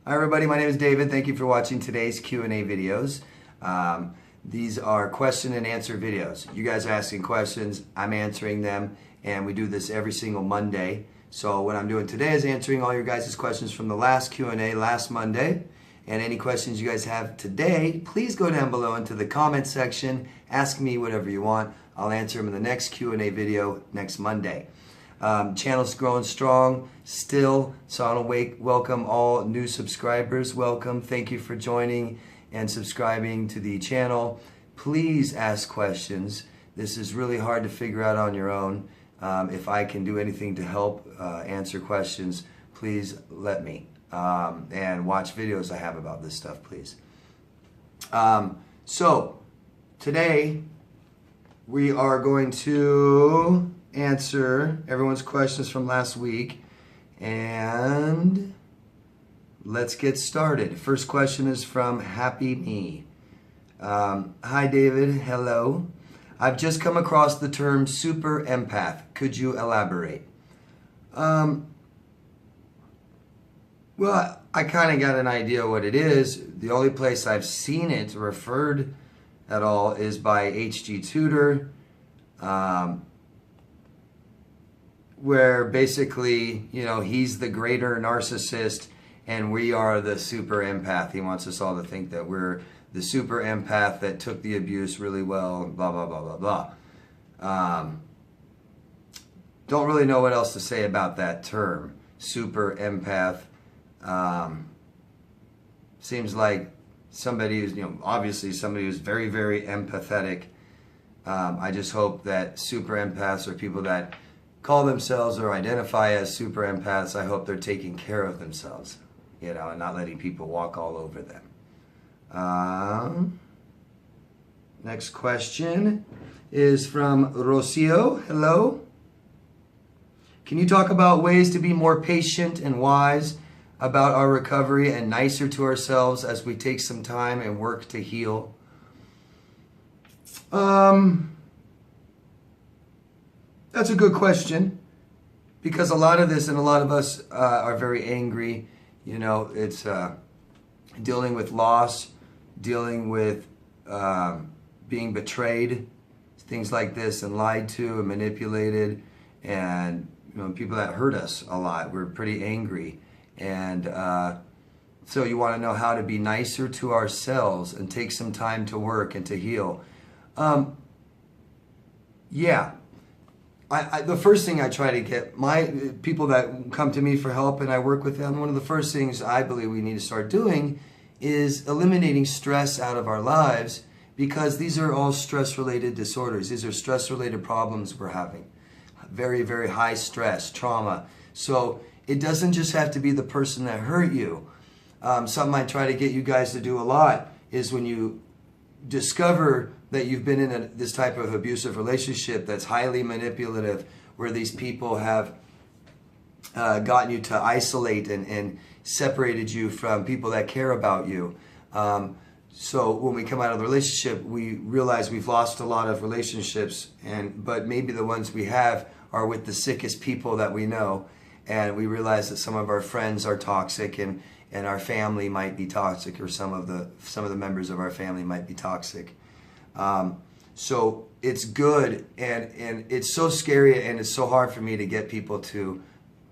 Hi everybody, my name is David. Thank you for watching today's Q&A videos. These are question and answer videos. You guys are asking questions, I'm answering them, and we do this every single Monday. So what I'm doing today is answering all your guys' questions from the last Q&A last Monday. And any questions you guys have today, please go down below into the comment section. Ask me whatever you want. I'll answer them in the next Q&A video next Monday. Channel's growing strong still, so I want to welcome all new subscribers. Welcome. Thank you for joining and subscribing to the channel. Please ask questions. This is really hard to figure out on your own. If I can do anything to help answer questions, please let me. And watch videos I have about this stuff, please. So today we are going to answer everyone's questions from last week, and let's get started. First question is from Happy Me. Hi David, hello. I've just come across the term super empath. Could you elaborate? Well, I kind of got an idea what it is. The only place I've seen it referred at all is by H.G. Tudor, where basically, you know, he's the greater narcissist and we are the super empath. He wants us all to think that we're the super empath that took the abuse really well, blah, blah, blah, blah, blah. Don't really know what else to say about that term, super empath. Seems like somebody who's, you know, obviously somebody who's very, very empathetic. I just hope that super empaths or people that call themselves or identify as super empaths, I hope they're taking care of themselves, you know, and not letting people walk all over them. Next question is from Rocio. Hello. Can you talk about ways to be more patient and wise about our recovery and nicer to ourselves as we take some time and work to heal? That's a good question, because a lot of this and a lot of us are very angry. You know, it's dealing with loss, dealing with being betrayed, things like this, and lied to and manipulated, and, you know, people that hurt us a lot. We're pretty angry. And so you want to know how to be nicer to ourselves and take some time to work and to heal. Yeah. The first thing I try to get my people that come to me for help and I work with them, one of the first things I believe we need to start doing is eliminating stress out of our lives, because these are all stress-related disorders. These are stress-related problems we're having. Very, very high stress, trauma. So it doesn't just have to be the person that hurt you. Something I try to get you guys to do a lot is when you discover that you've been in this type of abusive relationship that's highly manipulative, where these people have gotten you to isolate and separated you from people that care about you. So when we come out of the relationship, we realize we've lost a lot of relationships, but maybe the ones we have are with the sickest people that we know. And we realize that some of our friends are toxic, and our family might be toxic, or some of the members of our family might be toxic. So it's good, and it's so scary, and it's so hard for me to get people to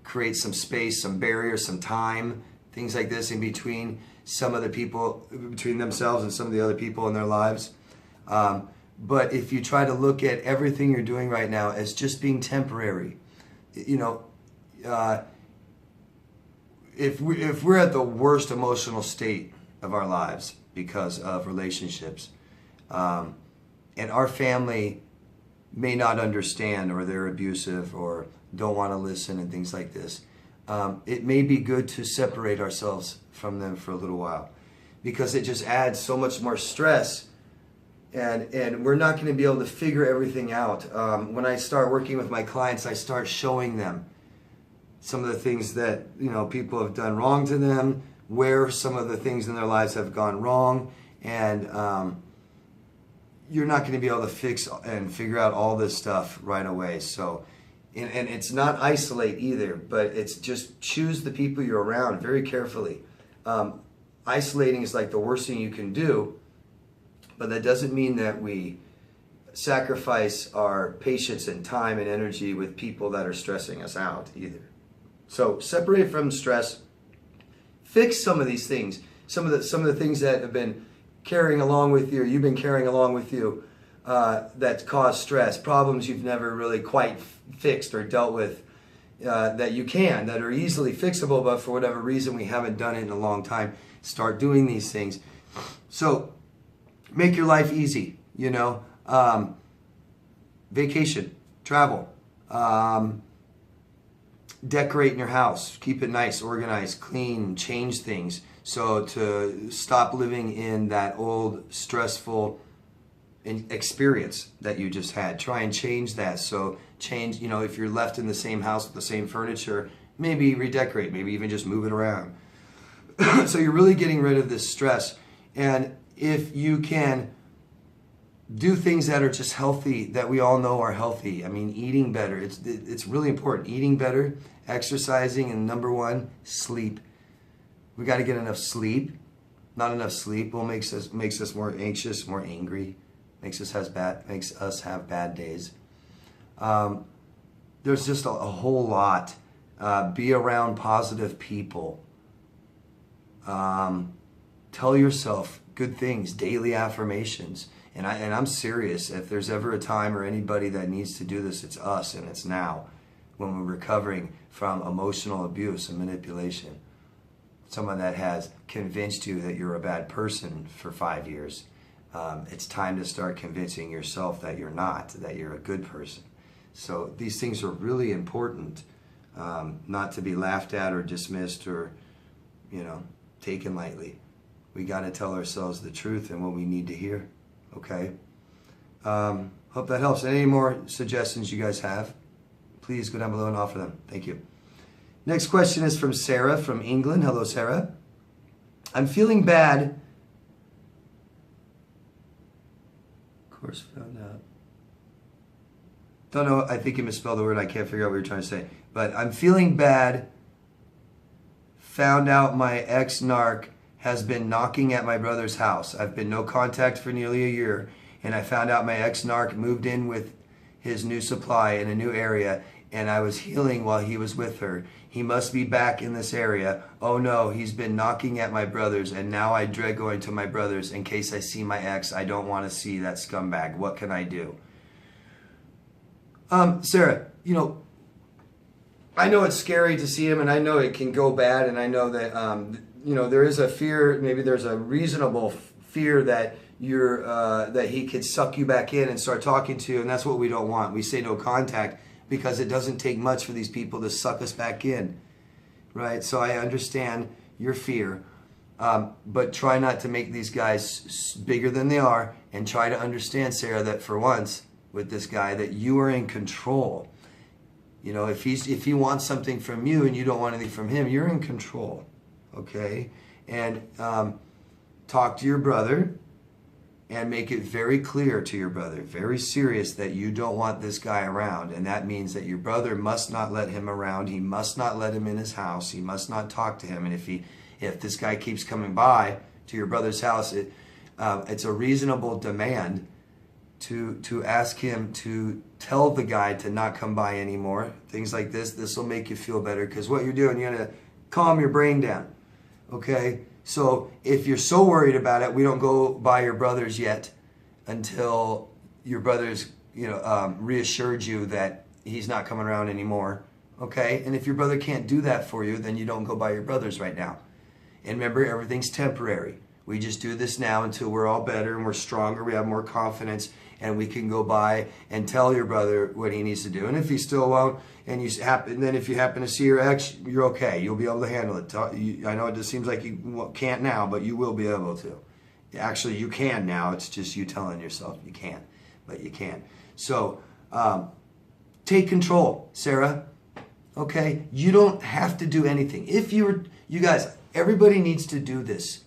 create some space, some barriers, some time, things like this in between some of the people, between themselves and some of the other people in their lives. But if you try to look at everything you're doing right now as just being temporary, you know, if we're at the worst emotional state of our lives because of relationships, and our family may not understand, or they're abusive or don't want to listen and things like this, it may be good to separate ourselves from them for a little while, because it just adds so much more stress, and we're not going to be able to figure everything out. When I start working with my clients, I start showing them some of the things that, you know, people have done wrong to them, where some of the things in their lives have gone wrong, and you're not going to be able to fix and figure out all this stuff right away. So And it's not isolate either, but it's just choose the people you're around very carefully. Isolating is like the worst thing you can do, but that doesn't mean that we sacrifice our patience and time and energy with people that are stressing us out either. So separate from stress, fix some of these things, some of the things that have been carrying along with you, or you've been carrying along with you, that cause stress, problems you've never really quite fixed or dealt with, that you can, that are easily fixable, but for whatever reason we haven't done it in a long time. Start doing these things. So make your life easy, you know. Vacation, travel, decorate your house, keep it nice, organized, clean, change things. So to stop living in that old stressful experience that you just had, try and change that. So change, you know, if you're left in the same house with the same furniture, maybe redecorate, maybe even just move it around. So you're really getting rid of this stress. And if you can do things that are just healthy, that we all know are healthy. I mean, eating better. It's really important. Eating better, exercising, and number one, sleep. We got to get enough sleep. Not enough sleep will makes us more anxious, more angry, makes us have bad days. There's just a whole lot. Be around positive people. Tell yourself good things, daily affirmations. And I'm serious. If there's ever a time or anybody that needs to do this, it's us, and it's now, when we're recovering from emotional abuse and manipulation. Someone that has convinced you that you're a bad person for 5 years. It's time to start convincing yourself that you're not, that you're a good person. So these things are really important, not to be laughed at or dismissed or, you know, taken lightly. We got to tell ourselves the truth and what we need to hear. Okay. Hope that helps. Any more suggestions you guys have, please go down below and offer them. Thank you. Next question is from Sarah from England. Hello, Sarah. I'm feeling bad. Of course, found out. Don't know. I think you misspelled the word. I can't figure out what you're trying to say. But I'm feeling bad. Found out my ex-narc has been knocking at my brother's house. I've been no contact for nearly a year, and I found out my ex-narc moved in with his new supply in a new area, and I was healing while he was with her. He must be back in this area. Oh no, he's been knocking at my brother's, and now I dread going to my brother's in case I see my ex. I don't want to see that scumbag. What can I do? Sarah, you know, I know it's scary to see him, and I know it can go bad, and I know that you know, there is a fear, maybe there's a reasonable fear that that he could suck you back in and start talking to you, and that's what we don't want. We say no contact because it doesn't take much for these people to suck us back in, right? So I understand your fear, but try not to make these guys bigger than they are, and try to understand, Sarah, that for once with this guy, that you are in control. You know, if he wants something from you and you don't want anything from him, you're in control. Okay, and talk to your brother and make it very clear to your brother, very serious, that you don't want this guy around, and that means that your brother must not let him around. He must not let him in his house. He must not talk to him. And if this guy keeps coming by to your brother's house, it's a reasonable demand to ask him to tell the guy to not come by anymore. Things like this. This will make you feel better, because what you're doing, you're gonna calm your brain down. Okay, so if you're so worried about it, we don't go by your brother's yet until your brother's, you know, reassured you that he's not coming around anymore. Okay, and if your brother can't do that for you, then you don't go by your brother's right now. And remember, everything's temporary. We just do this now until we're all better and we're stronger, we have more confidence, and we can go by and tell your brother what he needs to do. And if he still won't, and then if you happen to see your ex, you're okay. You'll be able to handle it. I know it just seems like you can't now, but you will be able to. Actually, you can now. It's just you telling yourself you can't, but you can. So take control, Sarah. Okay? You don't have to do anything. You guys, everybody needs to do this.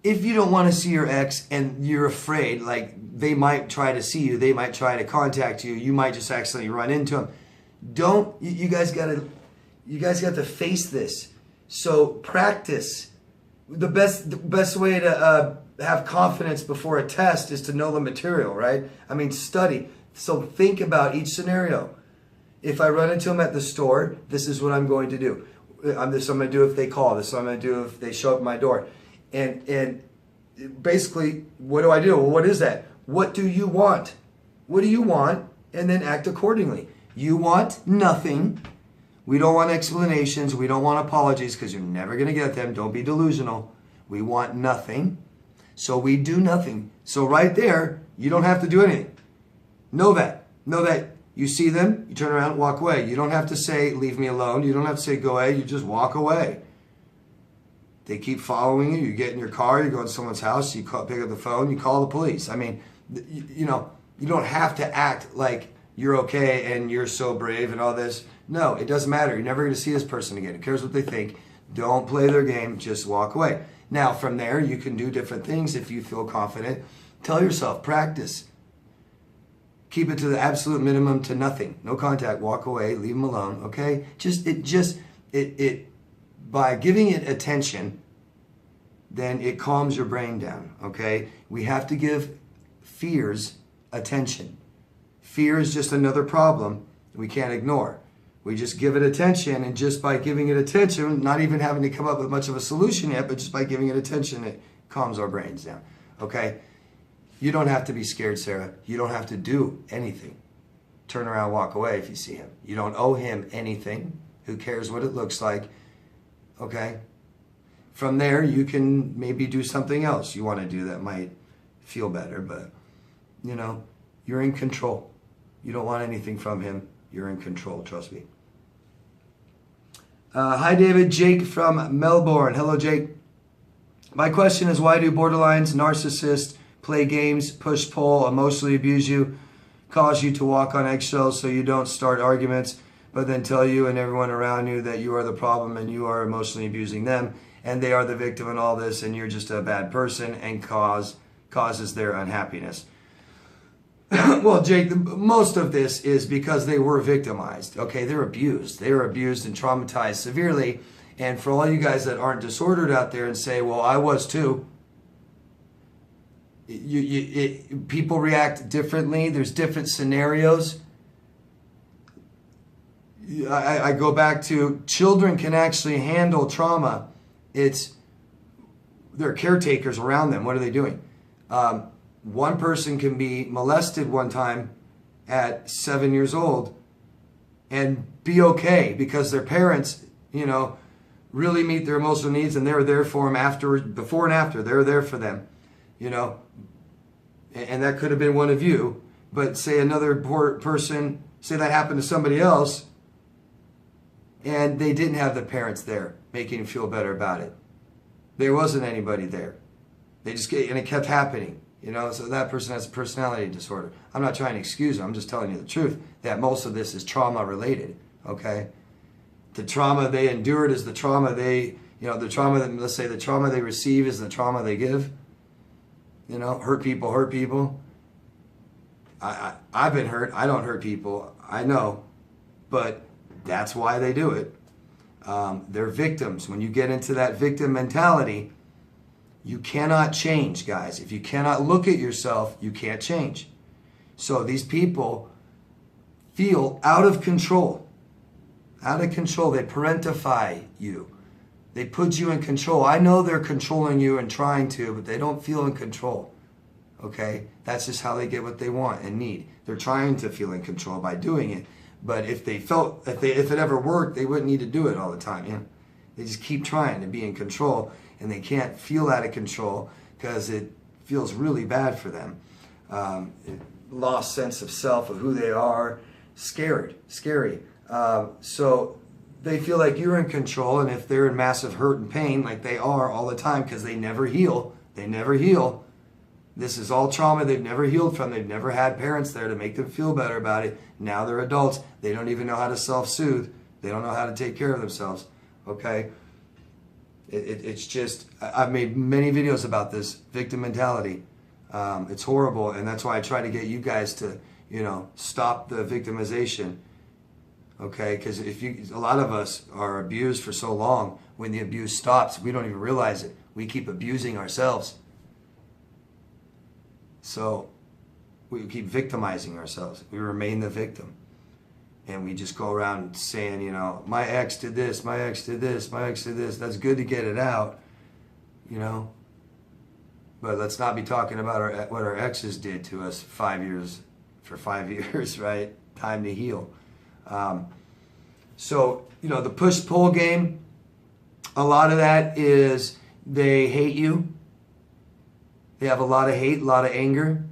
If you don't want to see your ex and you're afraid, like they might try to see you, they might try to contact you, you might just accidentally run into them. You guys got to face this. So practice. The best way to have confidence before a test is to know the material, right? I mean, study. So think about each scenario. If I run into them at the store, this is what I'm going to do. This I'm going to do if they call. This is what I'm going to do if they show up at my door. And basically, what do I do? Well, what is that? What do you want? What do you want? And then act accordingly. You want nothing. We don't want explanations. We don't want apologies because you're never going to get them. Don't be delusional. We want nothing. So we do nothing. So right there, you don't have to do anything. Know that. Know that you see them, you turn around and walk away. You don't have to say, leave me alone. You don't have to say, go away. You just walk away. They keep following you. You get in your car, you go to someone's house, you pick up the phone, you call the police. I mean, you don't have to act like you're okay and you're so brave and all this. No, it doesn't matter. You're never going to see this person again. Who cares what they think? Don't play their game. Just walk away. Now, from there, you can do different things if you feel confident. Tell yourself, practice. Keep it to the absolute minimum to nothing. No contact. Walk away. Leave them alone. Okay? By giving it attention, then it calms your brain down. Okay? We have to give fears attention. Fear is just another problem we can't ignore. We just give it attention, and just by giving it attention, not even having to come up with much of a solution yet, but just by giving it attention, it calms our brains down. Okay? You don't have to be scared, Sarah. You don't have to do anything. Turn around, walk away if you see him. You don't owe him anything. Who cares what it looks like? Okay? From there, you can maybe do something else you want to do that might feel better, but, you're in control. You don't want anything from him. You're in control, trust me. Hi, David. Jake from Melbourne. Hello, Jake. My question is, why do borderlines, narcissists, play games, push, pull, emotionally abuse you, cause you to walk on eggshells so you don't start arguments, but then tell you and everyone around you that you are the problem and you are emotionally abusing them and they are the victim in all this and you're just a bad person and causes their unhappiness? Well, Jake, most of this is because they were victimized. Okay, they're abused. They were abused and traumatized severely. And for all you guys that aren't disordered out there and say, well, I was too. People react differently. There's different scenarios. I go back to children can actually handle trauma. They're caretakers around them. What are they doing? One person can be molested one time at 7 years old and be okay because their parents, really meet their emotional needs and they're there for them before and after. They're there for them, and that could have been one of you. But say another person, say that happened to somebody else and they didn't have the parents there making them feel better about it. There wasn't anybody there. And it kept happening. So that person has a personality disorder. I'm not trying to excuse them. I'm just telling you the truth that most of this is trauma related. Okay, the trauma they endured is the trauma let's say the trauma they receive is the trauma they give. Hurt people. I've been hurt. I don't hurt people. I know, but that's why they do it. They're victims. When you get into that victim mentality, you cannot change, guys. If you cannot look at yourself, you can't change. So these people feel out of control. Out of control. They parentify you. They put you in control. I know they're controlling you and trying to, but they don't feel in control. Okay? That's just how they get what they want and need. They're trying to feel in control by doing it. But if it ever worked, they wouldn't need to do it all the time. They just keep trying to be in control. And they can't feel out of control because it feels really bad for them. Lost sense of self, of who they are, scary. So they feel like you're in control, and if they're in massive hurt and pain, like they are all the time because they never heal. This is all trauma they've never healed from. They've never had parents there to make them feel better about it. Now they're adults. They don't even know how to self-soothe. They don't know how to take care of themselves. Okay? It's just, I've made many videos about this victim mentality. It's horrible, and that's why I try to get you guys to, stop the victimization. Okay, because a lot of us are abused for so long, when the abuse stops, we don't even realize it. We keep abusing ourselves. So we keep victimizing ourselves. We remain the victim. And we just go around saying, you know, my ex did this, my ex did this, my ex did this. That's good to get it out, you know. But let's not be talking about what our exes did to us for 5 years, right? Time to heal. So, you know, the push-pull game, a lot of that is they hate you. They have a lot of hate, a lot of anger.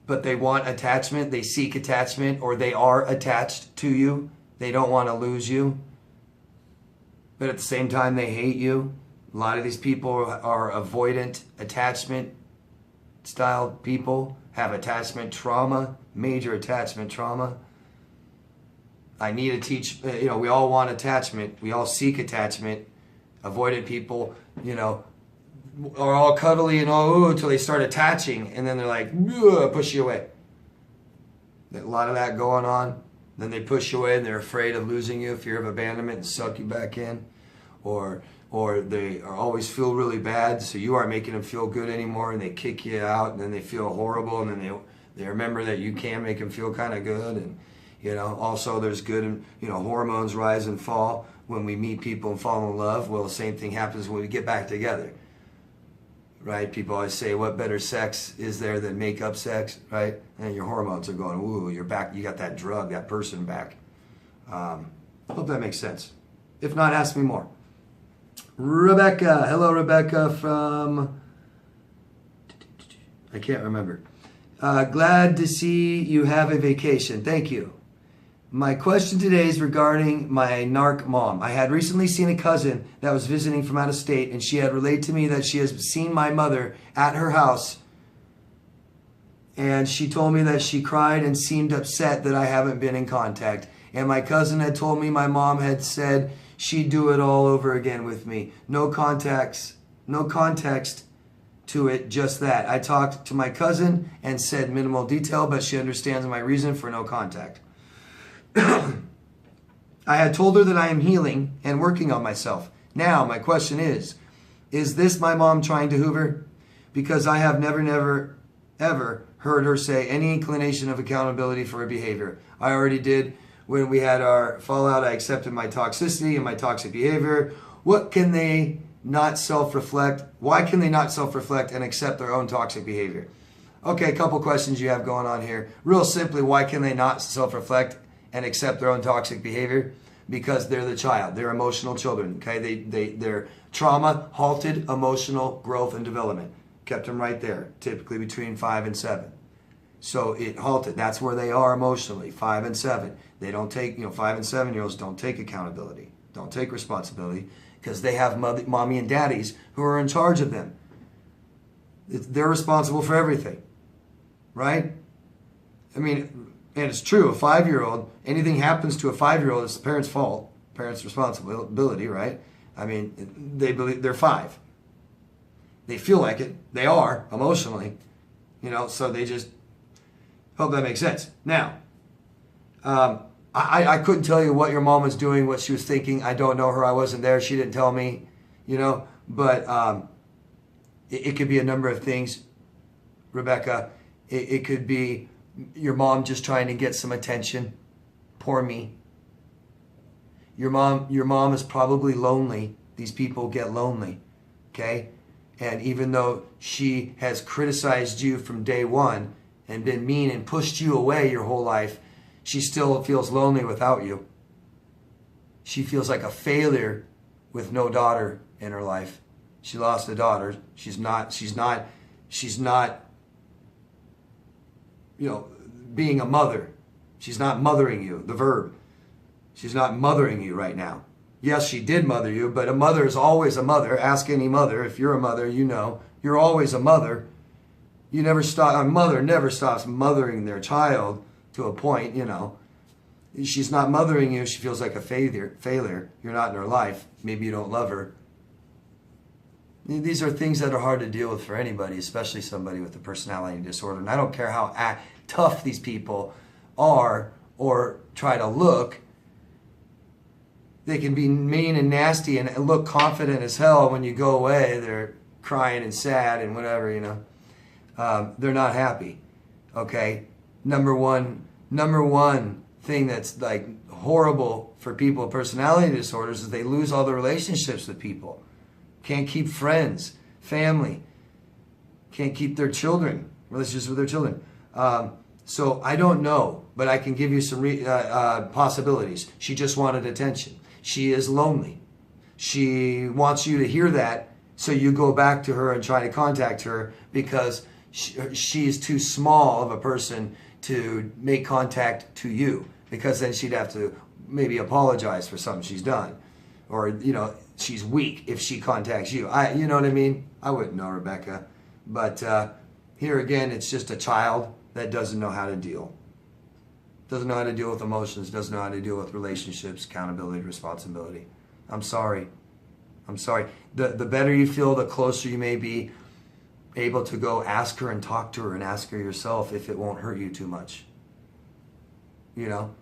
But they want attachment, they seek attachment, or they are attached to you. They don't want to lose you. But at the same time, they hate you. A lot of these people are avoidant attachment style people, have attachment trauma, major attachment trauma. I need to teach, you know, we all want attachment. We all seek attachment. Avoidant people, you know, are all cuddly and all until they start attaching, and then they're like, push you away. A lot of that going on. Then they push you away and they're afraid of losing you, fear of abandonment, and suck you back in. Or they are always feel really bad, so you aren't making them feel good anymore, and they kick you out, and then they feel horrible, and then they remember that you can make them feel kind of good. And, you know, also there's good, you know, hormones rise and fall when we meet people and fall in love. Well, the same thing happens when we get back together. Right? People always say, what better sex is there than make-up sex, right? And your hormones are going, ooh, you're back, you got that drug, that person back. Hope that makes sense. If not, ask me more. Rebecca. Hello, Rebecca from... I can't remember. Glad to see you have a vacation. Thank you. My question today is regarding my narc mom. I had recently seen a cousin that was visiting from out of state, and she had relayed to me that she has seen my mother at her house, and she told me that she cried and seemed upset that I haven't been in contact. And my cousin had told me my mom had said she'd do it all over again with me. No context to it, just that. I talked to my cousin and said minimal detail, but she understands my reason for no contact. I had told her that I am healing and working on myself. Now, my question is this my mom trying to hoover? Because I have never, ever heard her say any inclination of accountability for her behavior. I already did when we had our fallout. I accepted my toxicity and my toxic behavior. What can they not self-reflect? Why can they not self-reflect and accept their own toxic behavior? Okay, a couple questions you have going on here. Real simply, why can they not self-reflect and accept their own toxic behavior? Because they're the child. They're emotional children. Okay, their trauma halted emotional growth and development. Kept them right there, typically between 5 and 7. So it halted. That's where they are emotionally, 5 and 7. They don't take, 5 and 7-year-olds don't take accountability, don't take responsibility, because they have mommy and daddies who are in charge of them. They're responsible for everything, right? I mean, and it's true, a 5-year-old, anything happens to a 5-year-old, it's the parent's fault, parent's responsibility, right? I mean, they believe they're 5. They feel like it. They are, emotionally. So they just, hope that makes sense. Now, I couldn't tell you what your mom was doing, what she was thinking. I don't know her. I wasn't there. She didn't tell me, but it could be a number of things, Rebecca. It could be your mom just trying to get some attention. Poor me. Your mom is probably lonely. These people get lonely, okay? And even though she has criticized you from day one and been mean and pushed you away your whole life, she still feels lonely without you. She feels like a failure with no daughter in her life. She lost a daughter. She's not being a mother. She's not mothering you, the verb. She's not mothering you right now. Yes, she did mother you, but a mother is always a mother. Ask any mother. If you're a mother, you're always a mother. You never stop. A mother never stops mothering their child to a point, She's not mothering you. She feels like a failure. You're not in her life. Maybe you don't love her. These are things that are hard to deal with for anybody, especially somebody with a personality disorder. And I don't care how tough these people are or try to look. They can be mean and nasty and look confident as hell. When you go away, they're crying and sad and whatever, you know. They're not happy. Okay? Number one thing that's like horrible for people with personality disorders is they lose all the relationships with people. Can't keep friends, family. Can't keep their children, relationships with their children. So I don't know, but I can give you some possibilities. She just wanted attention. She is lonely. She wants you to hear that, so you go back to her and try to contact her because she's too small of a person to make contact to you, because then she'd have to maybe apologize for something she's done. Or, you know, she's weak if she contacts you. You know what I mean? I wouldn't know, Rebecca. But here again, it's just a child that doesn't know how to deal. Doesn't know how to deal with emotions, doesn't know how to deal with relationships, accountability, responsibility. I'm sorry. I'm sorry. The better you feel, the closer you may be able to go ask her and talk to her and ask her yourself if it won't hurt you too much. You know?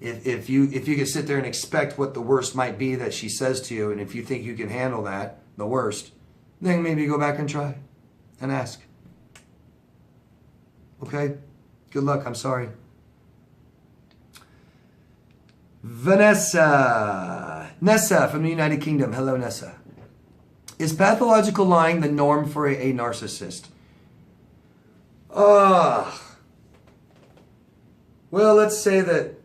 If you can sit there and expect what the worst might be that she says to you, and if you think you can handle that, the worst, then maybe go back and try and ask. Okay? Good luck. I'm sorry. Nessa from the United Kingdom. Hello, Nessa. Is pathological lying the norm for a narcissist? Well, let's say that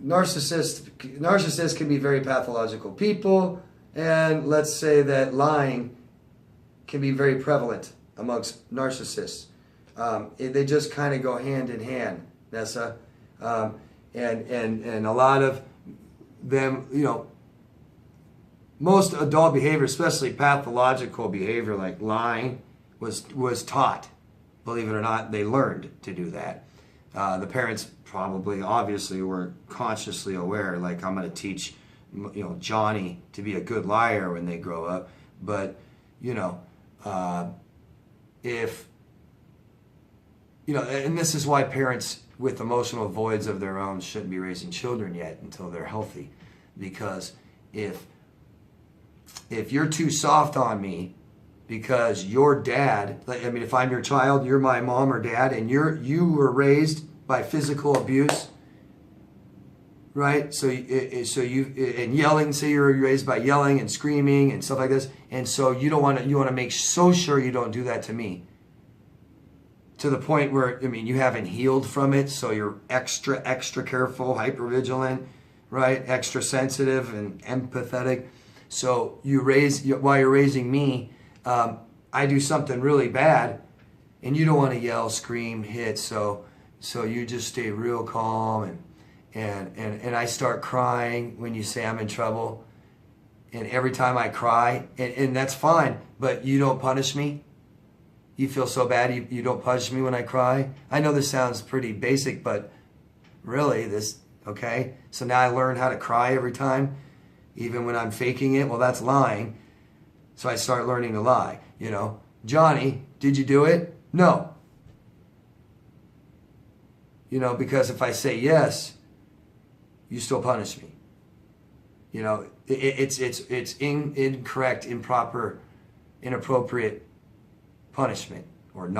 narcissists can be very pathological people, and let's say that lying can be very prevalent amongst narcissists. They just kind of go hand in hand, Nessa. And a lot of them, you know, most adult behavior, especially pathological behavior like lying, was taught. Believe it or not, they learned to do that. The parents probably, obviously, were consciously aware, like, I'm going to teach, you know, Johnny to be a good liar when they grow up. But, you know, if, you know, and this is why parents with emotional voids of their own shouldn't be raising children yet until they're healthy. Because if you're too soft on me because your dad, I mean, if I'm your child, you're my mom or dad, and you were raised by physical abuse, right? So you and yelling, say you're raised by yelling and screaming and stuff like this, and so you want to make so sure you don't do that to me. To the point where, I mean, you haven't healed from it, so you're extra careful, hypervigilant, right? Extra sensitive and empathetic. So while you're raising me, I do something really bad, and you don't want to yell, scream, hit. So you just stay real calm, and I start crying when you say I'm in trouble, and every time I cry, and that's fine, but you don't punish me. You feel so bad, you don't punish me when I cry. I know this sounds pretty basic, but really, okay? So now I learn how to cry every time, even when I'm faking it. Well, that's lying. So I start learning to lie, you know. Johnny, did you do it? No. You know, because if I say yes, you still punish me. You know, it's incorrect, improper, inappropriate punishment, or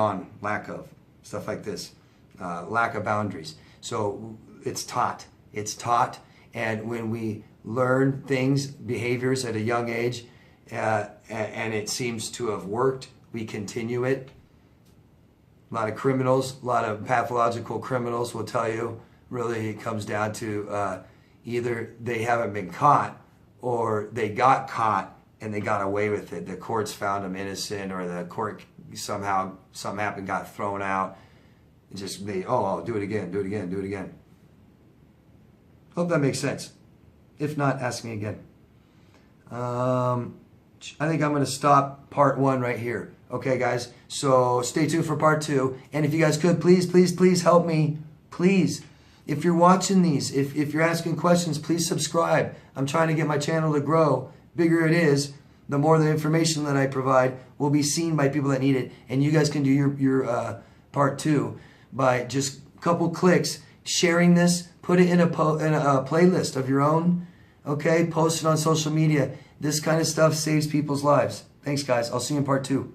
lack of stuff like this, lack of boundaries. So it's taught, and when we learn things, behaviors at a young age, and it seems to have worked, we continue it. A lot of criminals, a lot of pathological criminals will tell you, really it comes down to either they haven't been caught, or they got caught and they got away with it. The courts found them innocent, or the court somehow, something happened, got thrown out. And just I'll do it again. Hope that makes sense. If not, ask me again. I think I'm going to stop part 1 right here. Okay, guys? So stay tuned for part 2. And if you guys could, please help me. Please. If you're watching these, if you're asking questions, please subscribe. I'm trying to get my channel to grow. Bigger it is, the more the information that I provide will be seen by people that need it. And you guys can do your part 2 by just a couple clicks, sharing this, put it in a playlist of your own, Okay, post it on social media. This kind of stuff saves people's lives. Thanks, guys. I'll see you in part 2.